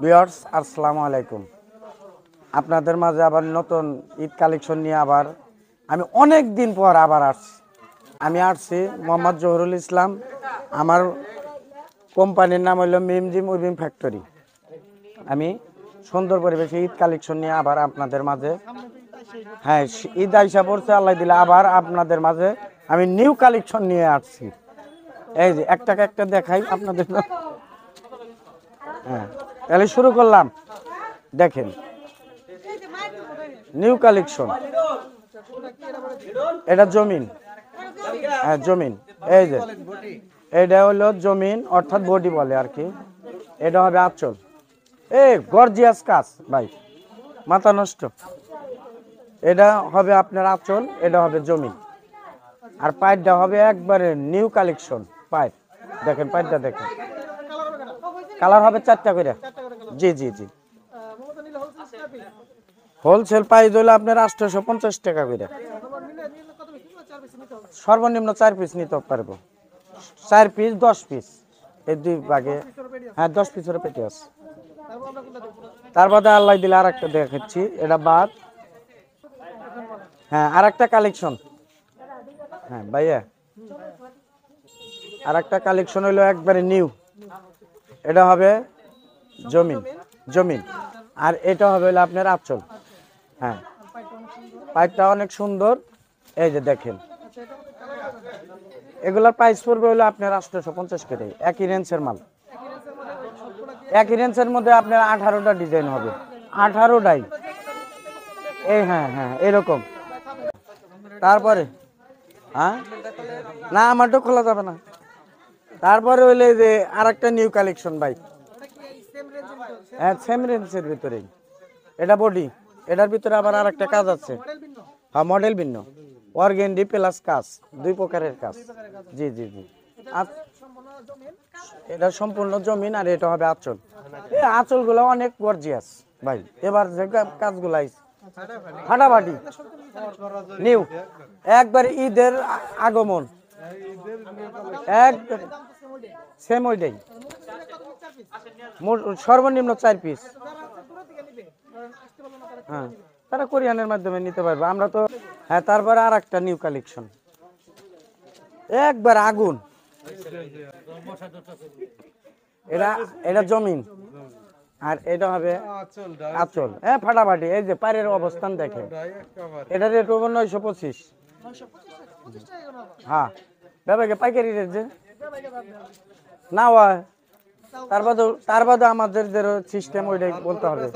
Viewers আসসালামু আলাইকুম। আপনাদের মাঝে আবার নতুন ঈদ কালেকশন নিয়ে আবার আমি অনেক দিন পর আবার আসছি মোহাম্মদ জহুরুল ইসলাম। আমার কোম্পানির নাম হলো মিমজিম উইভিং ফ্যাক্টরি। আমি সুন্দর পরিবেশে ঈদ কালেকশন নিয়ে আবার আপনাদের মাঝে, হ্যাঁ, ঈদ আইসা পড়ছে, আল্লাহ দিলে আবার আপনাদের মাঝে আমি নিউ কালেকশন নিয়ে আসছি। এই যে একটা দেখাই আপনাদের। হ্যাঁ, তাহলে শুরু করলাম। দেখেন নিউ কালেকশন, এটা জমিন। হ্যাঁ জমিন, এই যে এটা হলো জমিন অর্থাৎ বডি বলে আর কি। এটা হবে আঁচল, গর্জিয়াস কাজ ভাই, মাথা নষ্ট। এটা হবে আপনার আঁচল, এটা হবে জমিন। আর পাইপটা হবে একবারে নিউ কালেকশন পাইপ। দেখেন পাইপটা দেখেন, কালার হবে 4টা করে। জি জি জি, হোলসেল প্রাইস হলো আপনার 850 টাকা করে। সর্বনিম্ন 4 পিস নিতে পারবো, 4 পিস 10 পিস, এই দুই ভাগে। হ্যাঁ 10 পিসের পেটি আছে। তার বাদে আল্লাহ দিলে আর একটা দেখাচ্ছি, এটা বাদ। হ্যাঁ আর একটা কালেকশন, হ্যাঁ ভাইয়া আর একটা কালেকশন হলো একবারে নিউ। এটা হবে জমিন, জমিন। আর এটা হবে হলো আপনার আঁচল। হ্যাঁ পাইপটা অনেক সুন্দর, এই যে দেখেন। এগুলোর প্রাইস পড়বে হলো আপনার 850 করে, একই রেঞ্জের মাল। একই রেঞ্জের মধ্যে আপনার 18টা ডিজাইন হবে, 18টাই। এই হ্যাঁ হ্যাঁ এরকম। তারপরে হ্যাঁ না, আমারটা খোলা যাবে না। তারপরে হইলে যে আর একটা নিউ কালেকশন ভাই। হ্যাঁ সেম রেঞ্জের ভিতরেই, এটা বডি। এটার ভিতরে আবার আর একটা কাজ আছে। হ্যাঁ মডেল ভিন্ন, অর্গেন্ডি প্লাস কাজ, দুই প্রকারের কাজ। জি জি জি। এটা সম্পূর্ণ জমিন, আর এটা হবে আঁচল। এই আঁচলগুলো অনেক গর্জিয়াস ভাই। এবার যে কাজগুলো আইছে ফাটাফাটি নিউ, একবারে ঈদের আগমন, একবার সেম ওইটাই। সর্বনিম্ন 4 পিস। হ্যাঁ তারা কোরিয়ানের মাধ্যমে নিতে পারবে, আমরা তো। হ্যাঁ তারপরে আর একটা নিউ কালেকশন, একবার আগুন। এটা এটা জমিন, আর এটা হবে আঁচল। হ্যাঁ ফাটাফাটি, এই যে পায়ের অবস্থান দেখেন। এটা রেট হবে 925। হ্যাঁ ব্যাপারে পাইকারি রেট যে না হয়, তার বাদে আমাদের যে সিস্টেম ওইটাই বলতে হবে।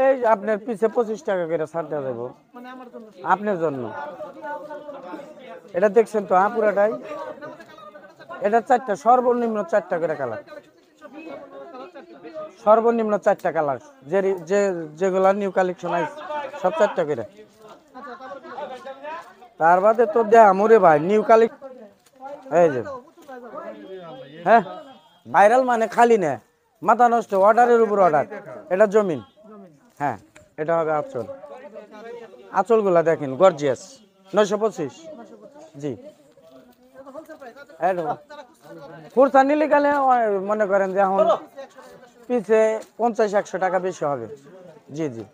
এই আপনার পিছে 25 টাকা করে ছাড় দেওয়া যাবো আপনার জন্য। এটা দেখছেন তো, হ্যাঁ পুরাটাই। এটা 4টা, সর্বনিম্ন 4টা করে কালার, সর্বনিম্ন 4টা কালার। যেগুলা নিউ কালেকশন আছে সব 4টা করে। তার বাদে তো দেয়া মরে ভাই নিউ কালেকশন, এই যে হ্যাঁ ভাইরাল মানে খালি না, মাথা নষ্ট, অর্ডারের উপর অর্ডার। এটা জমিন। হ্যাঁ এটা হবে আঁচল। আঁচলগুলা দেখেন গর্জিয়াস, 925। জি ফুরসা নিলে গেলে মনে করেন যে এখন পিছে 50-100 টাকা বেশি হবে। জি জি,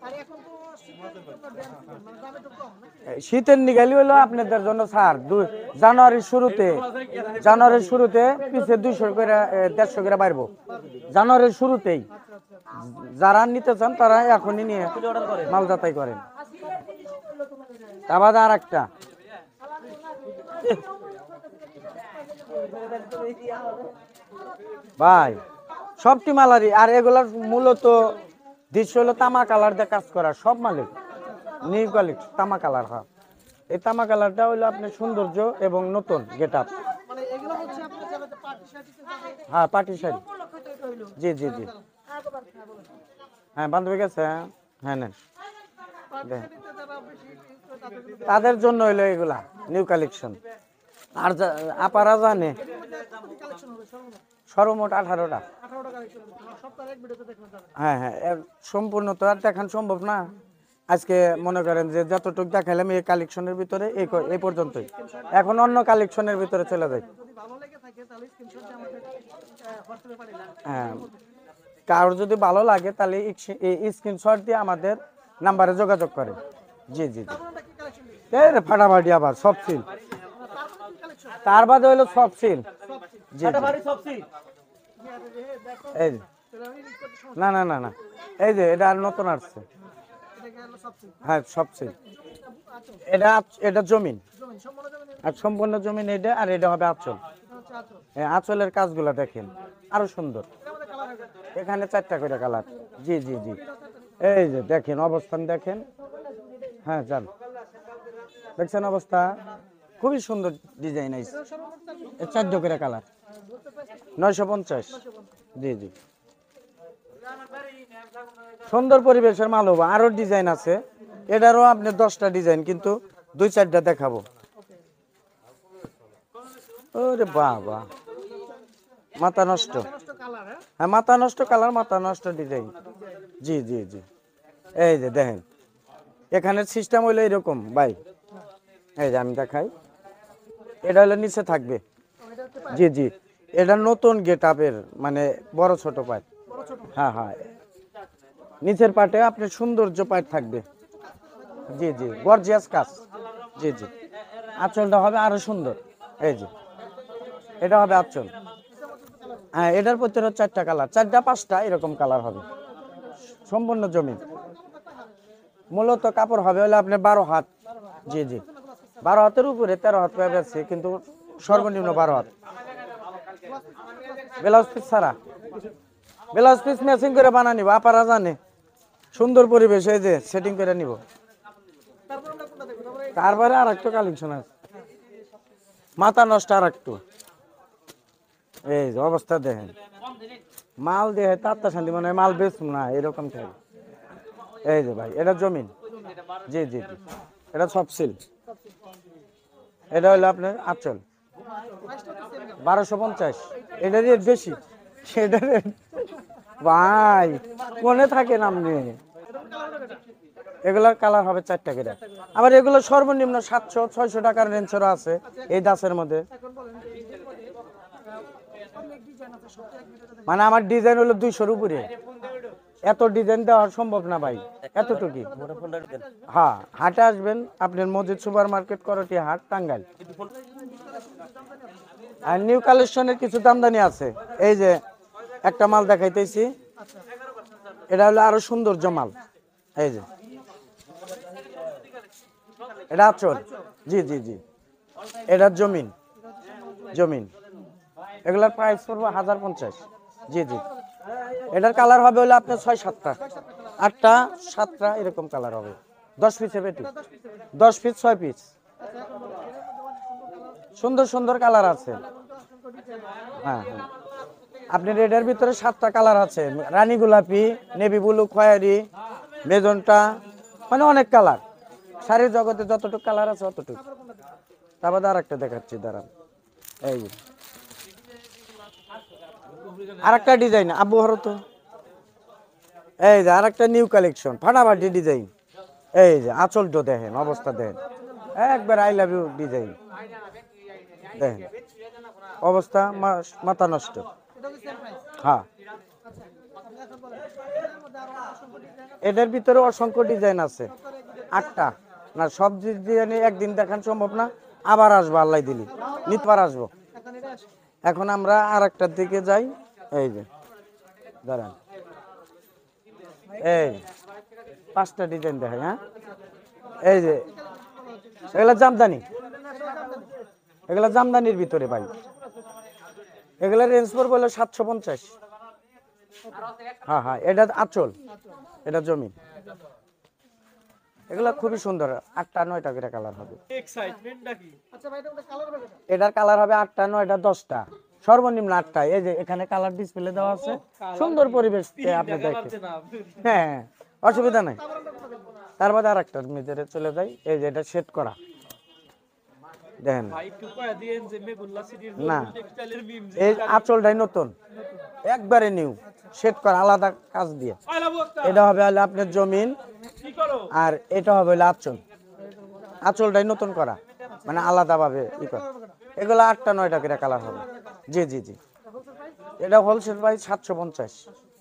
শীতের নিগালি হলো আপনাদের জন্য ছাড়। জানুয়ারির শুরুতে পিছে 200 করে 150 করে বাড়বো জানুয়ারির শুরুতেই। যারা নিতে চান তারা এখনই নিয়ে মাল যাতাই করেন। তারপর আর একটা ভাই, সবটি মালারই। আর এগুলার মূলত দৃশ্য হলো তামা কালার দিয়ে কাজ করা, সব মালিক নিউ কালেকশন তামা কালার। হ্যাঁ এই তামা কালারটা হলো আপনার সৌন্দর্য এবং নতুন গেট আপ। হ্যাঁ পার্টি শাড়ি। জি জি জি, হ্যাঁ বান্ধবী গেছে। হ্যাঁ নেন, তাদের জন্য হইলো এগুলা নিউ কালেকশন। আর আপারা জানে সর্বমোট 18টা। হ্যাঁ হ্যাঁ সম্পূর্ণ তো আর দেখান সম্ভব না, আজকে মনে করেন যে যতটুকু দেখাইলাম এই কালেকশনের ভিতরে এই পর্যন্তই, এখন অন্য কালেকশনের ভিতরে চলে যাই। হ্যাঁ, কারোর যদি ভালো লাগে তাহলে স্ক্রিনশট দিয়ে আমাদের নাম্বারে যোগাযোগ করে। জি জি জি, এই রে ফাটাফাটি আবার সব সিল, তার বাদে হলো সব সিল। জি জি। এই যে, না না না না, এই যে এটা আর নতুন আসছে। হ্যাঁ সব সিল। এটা এটা জমিন, আর সম্পূর্ণ জমিন এটা, আর এটা হবে আঁচল। হ্যাঁ, আঁচলের কাজগুলো দেখেন আরো সুন্দর। এখানে 4টা করে কালার। জি জি জি, এই যে দেখেন অবস্থান দেখেন। হ্যাঁ যান, দেখছেন অবস্থা, খুবই সুন্দর ডিজাইন আইছে। 4 করে কালার, 950। জি জি, সুন্দর পরিবেশের মাল হবো। আরো ডিজাইন আছে, এটারও আপনি 10টা ডিজাইন, কিন্তু 2-4টা দেখাবো। ওরে বাবা, মাথা নষ্ট। হ্যাঁ মাথা নষ্ট কালার, মাথা নষ্ট ডিজাইন। জি জি জি, এই যে দেখেন এখানে সিস্টেম হইলো এরকম ভাই। এই যে আমি দেখাই, এটা হলো নিচে থাকবে। জি জি, এটা নতুন গেট আপের, মানে বড় ছোট পাইপ। হ্যাঁ হ্যাঁ, নিচের পাটে আপনার সৌন্দর্য পাইপ থাকবে। জি জি, গর্জিয়াস কাজ। জি জি, আঁচলটা হবে আরো সুন্দর। এই যে এটা হবে আঁচল। হ্যাঁ, এটার প্রতি 4টা কালার, 4টা-5টা এরকম কালার হবে। সম্পূর্ণ জমিন, মূলত কাপড় হবে হলে আপনার 12 হাত। জি জি, 12 হাতের উপরে 13 হাত পাইপ আছে, কিন্তু সর্বনিম্ন 12 হাত। ব্লাউজ পিস ছাড়া, ব্লাউজ পিস ম্যাচিং করে বানা নিব, আপারা জানে। সুন্দর পরিবেশ, এই যে সেটিং করে নিব। তারপরে আর একটা কালেকশন আছে, মাথা নষ্ট আর একটু। এই যে অবস্থা দেখেন, মাল দিয়ে তাত্তা শান্তি, মানে মাল বেচুম না এরকম থাকে। এই যে ভাই এটা জমিন। জি জি জি, এটা সব সিল। এটা হলো আপনার আঁচল, 1250। এটা রেট বেশি, সেটা রেট ভাই কোনে থাকেন আপনি। এগুলার কালার হবে 4টা করে, আবার এগুলো সর্বনিম্ন 700-600 টাকার রেঞ্জেরও আছে এই দাসের মধ্যে। মানে আমার ডিজাইন হলো 200-র উপরে, এত ডিজাইন দেওয়া সম্ভব না ভাই, এতটুকু। হ্যাঁ, হাটে আসবেন, আপনার মসজিদ সুপার মার্কেট, করটি হাট, টাঙ্গাইল। আর নিউ কালেকশনের কিছু দামদানি আছে। এই যে একটা মাল দেখাইতেছি, এটা হলো আরো সৌন্দর্য মাল। এই যে এটা আঁচল। জি জি জি, এটা জমিন, জমিন। এগুলার প্রাইস পড়বে 1050। জি জি, এটার কালার হবে হলে আপনার 6-7টা, 8টা 7টা এরকম কালার হবে। 10 পিসের পেটি, 10 পিস 6 পিস। সুন্দর সুন্দর কালার আছে। হ্যাঁ হ্যাঁ, আপনার এটার ভিতরে 7টা কালার আছে, রানী গোলাপি, নেভি ব্লু, খয়েরি, মেজন্টা, মানে অনেক কালার। শাড়ির জগতে যতটুকু কালার আছে অতটুকু। তারপর আর একটা দেখাচ্ছি, দাঁড়ান। এই যে আরেকটা ডিজাইন, আব্বু হরো তো। এই যে আরেকটা নিউ কালেকশন, ফাটাফাটি ডিজাইন। এই যে আঁচলটা দেখেন, অবস্থা দেখেন, একবার আই লাভ ইউ ডিজাইন দেখেন, অবস্থা মাথা নষ্ট। হ্যাঁ, এটার ভিতরে অসংখ্য ডিজাইন আছে, 8টা। না সব ডিজাইন একদিন দেখান সম্ভব না, আবার আসবো আল্লাহ দিলি, নিতবার আসবো। এখন আমরা আর একটার দিকে যাই। এই যে দাঁড়ান, এই 5টা ডিজাইন দেখাই। হ্যাঁ, এই যে এগুলা জামদানি, এগুলা জামদানির ভিতরে ভাই। এগুলা রেঞ্জ পড়বে হলো 750। হ্যাঁ হ্যাঁ, এটা আঁচল, এটা জমি। এগুলা খুবই সুন্দর, 8টা-9টা করে কালার হবে। এটার কালার হবে 8টা, 9টা, 10টা, সর্বনিম্ন 8টা। এই যে এখানে কালার ডিসপ্লে দেওয়া আছে, সুন্দর পরিবেশ আপনি দেখেন। হ্যাঁ, অসুবিধা নাই। তারপর আর একটা ভিতরে চলে যাই। এই যে এটা সেট করা দেখেন, না এই আঁচলটাই নতুন, একবারে নিউ, সেট করা আলাদা কাজ দিয়ে। এটা হবে হলে আপনার জমিন, আর এটা হবে হলো আঁচল, আঁচলটাই নতুন করা, মানে আলাদাভাবে ই করা। এগুলো 8টা 9টা করে কালার হবে। জি জি জি, এটা হোলসেল প্রাইস 750।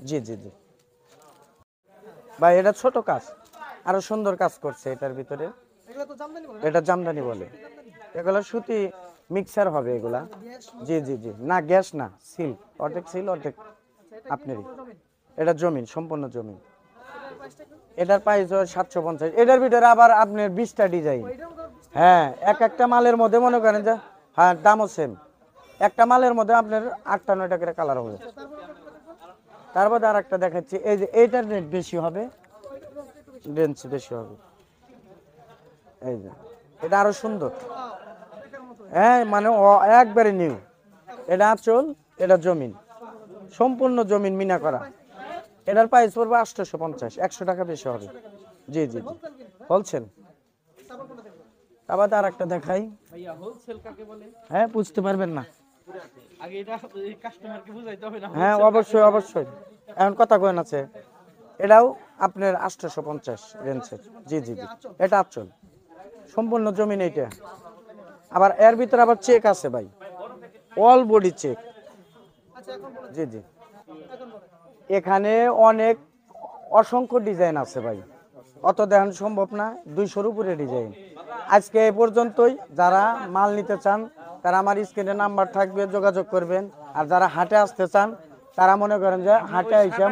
জি জি জি ভাই, এটা ছোট কাজ, আরো সুন্দর কাজ করছে এটার ভিতরে। এটা জামদানি বলে, এগুলা সুতি মিক্সার হবে এগুলা। জি জি জি, না গ্যাস না, সিল্ক, অর্ধেক সিল্ক অর্ধেক আপনারই। এটা জমিন, সম্পূর্ণ জমিন। এটার প্রাইস 750। এটার ভিতরে আবার আপনার 20টা ডিজাইন। হ্যাঁ, এক একটা মালের মধ্যে মনে করেন যে, হ্যাঁ দামও সেম, একটা মালের মধ্যে আপনার 8টা 9টা করে কালার হবে। তারপর আর একটা দেখাচ্ছি, এই যে এইটার রেট বেশি হবে, রেঞ্জ বেশি হবে। এই যে এটা আরো সুন্দর, হ্যাঁ মানে একবারে নিউ। এটা আঁচল, এটা জমিন, সম্পূর্ণ জমিন মিনা করা। এটার প্রাইস পড়বে 850, 100 টাকা বেশি হবে। জি জি জি, হোলসেল। আবার আর একটা দেখাই, হ্যাঁ বুঝতে পারবেন না, হ্যাঁ অবশ্যই অবশ্যই, এখন কথা কয়েন আছে। এটাও আপনার 850 রেঞ্জের। জি জি জি, এটা আঁচল, সম্পূর্ণ জমিন এইটা। আবার এর ভিতরে আবার চেক আছে ভাই, অল বডি চেক। জি জি, এখানে অনেক অসংখ্য ডিজাইন আছে ভাই, অত দেখানো সম্ভব না, 200-র উপরে ডিজাইন। আজকে এই পর্যন্তই। যারা মাল নিতে চান তারা আমার স্ক্রিনে নাম্বার থাকবে, যোগাযোগ করবেন। আর যারা হাটে আসতে চান তারা মনে করেন যে হাটে এসে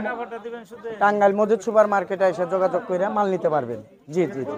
টাঙ্গাইল মজুদ সুপার মার্কেটে এসে যোগাযোগ করে মাল নিতে পারবেন। জি জি জি।